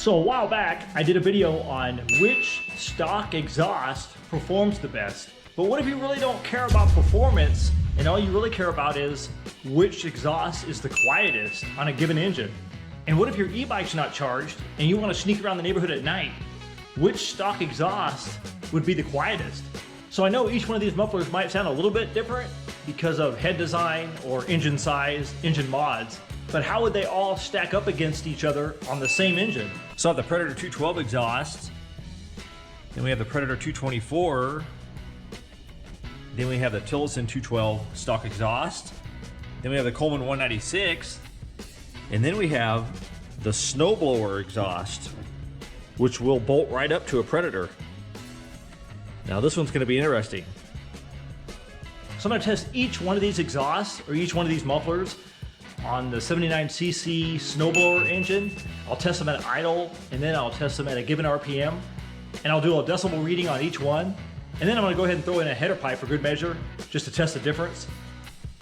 So a while back, I did a video on which stock exhaust performs the best. But what if you really don't care about performance and all you really care about is which exhaust is the quietest on a given engine? And what if your e-bike's not charged and you want to sneak around the neighborhood at night? Which stock exhaust would be the quietest? So I know each one of these mufflers might sound a little bit different because of head design or engine size, engine mods, but how would they all stack up against each other on the same engine? So I have the Predator 212 exhaust, then we have the Predator 224, then we have the Tillotson 212 stock exhaust, then we have the Coleman 196, and then we have the Snowblower exhaust, which will bolt right up to a Predator. Now this one's going to be interesting. So I'm going to test each one of these exhausts, or each one of these mufflers, on the 79cc Snowblower engine. I'll test them at idle, and then I'll test them at a given RPM, and I'll do a decibel reading on each one, and then I'm going to go ahead and throw in a header pipe for good measure, just to test the difference.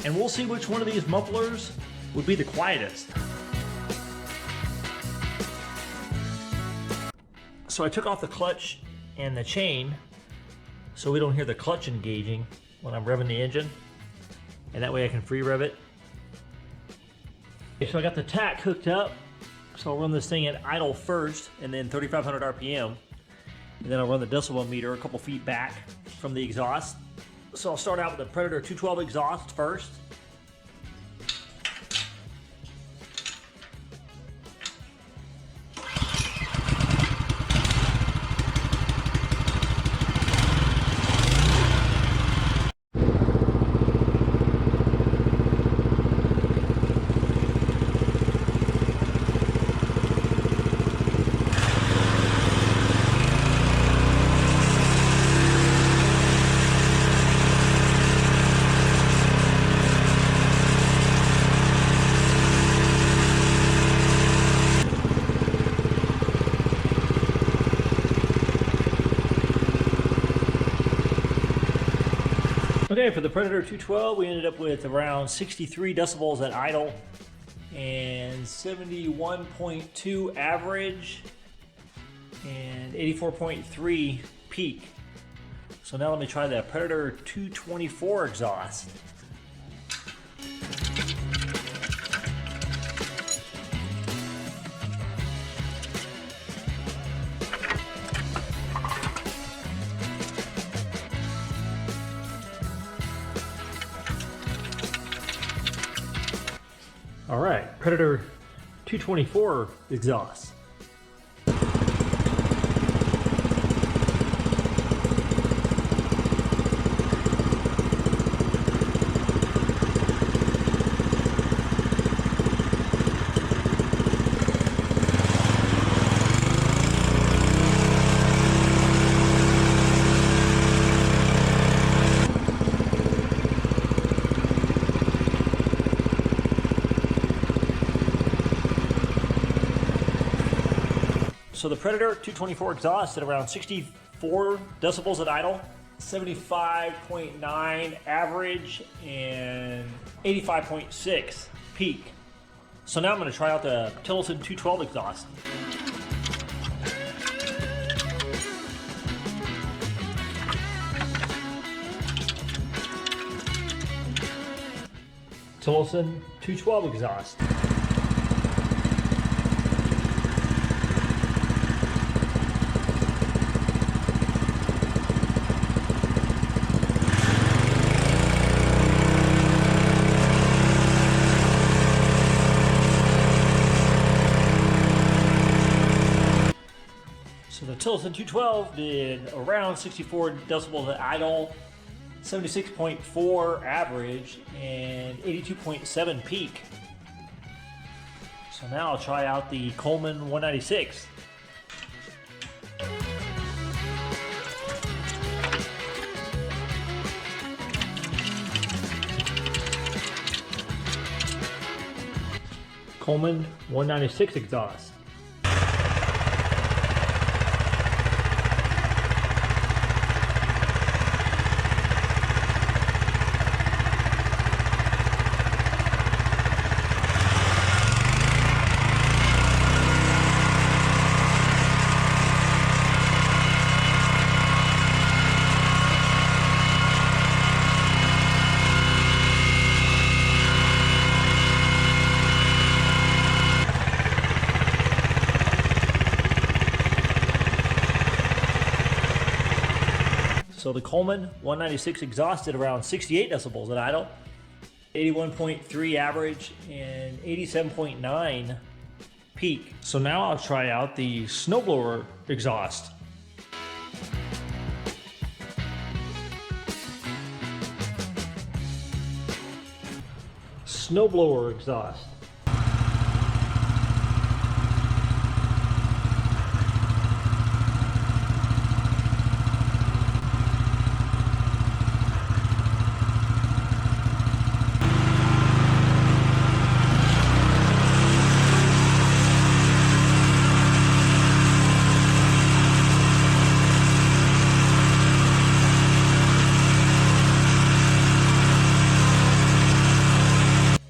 And we'll see which one of these mufflers would be the quietest. So I took off the clutch and the chain so we don't hear the clutch engaging when I'm revving the engine, and that way I can free rev it. Okay, so I got the tach hooked up, so I'll run this thing at idle first and then 3,500 RPM, and then I'll run the decibel meter a couple feet back from the exhaust. So I'll start out with the Predator 212 exhaust first. Okay, for the Predator 212, we ended up with around 63 decibels at idle and 71.2 average and 84.3 peak. So now let me try the Predator 224 exhaust. All right, Predator 224 exhaust. So the Predator 224 exhaust at around 64 decibels at idle, 75.9 average, and 85.6 peak. So now I'm going to try out the Tillotson 212 exhaust. Tillotson 212 exhaust. So the Tillotson 212 did around 64 decibels at idle, 76.4 average, and 82.7 peak. So now I'll try out the Coleman 196. Coleman 196 exhaust. So the Coleman 196 exhaust did around 68 decibels at idle, 81.3 average, and 87.9 peak. So now I'll try out the Snowblower exhaust. Snowblower exhaust.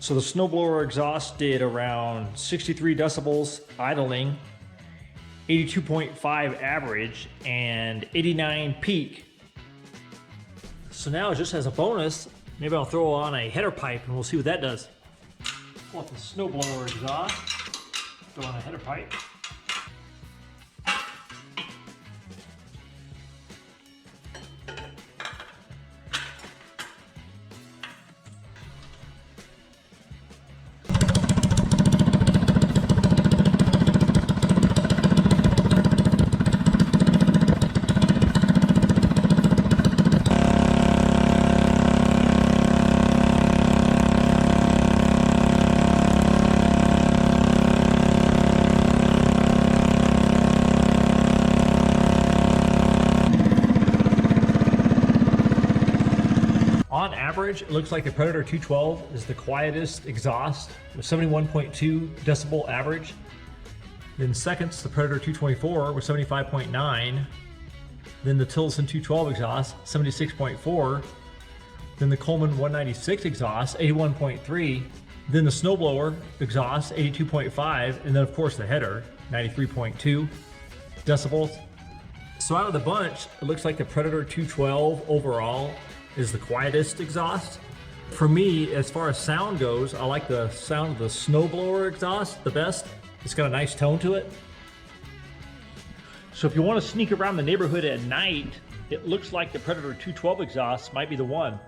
So the Snowblower exhaust did around 63 decibels idling, 82.5 average, and 89 peak. So now just as a bonus, maybe I'll throw on a header pipe and we'll see what that does. Pull out the Snowblower exhaust, throw on a header pipe. On average, it looks like the Predator 212 is the quietest exhaust with 71.2 decibel average. Then second's the Predator 224 with 75.9. Then the Tillotson 212 exhaust, 76.4. Then the Coleman 196 exhaust, 81.3. Then the Snowblower exhaust, 82.5. And then of course the header, 93.2 decibels. So out of the bunch, it looks like the Predator 212 overall is the quietest exhaust. For me, as far as sound goes, I like the sound of the Snowblower exhaust the best. It's got a nice tone to it. So if you want to sneak around the neighborhood at night, it looks like the Predator 212 exhaust might be the one.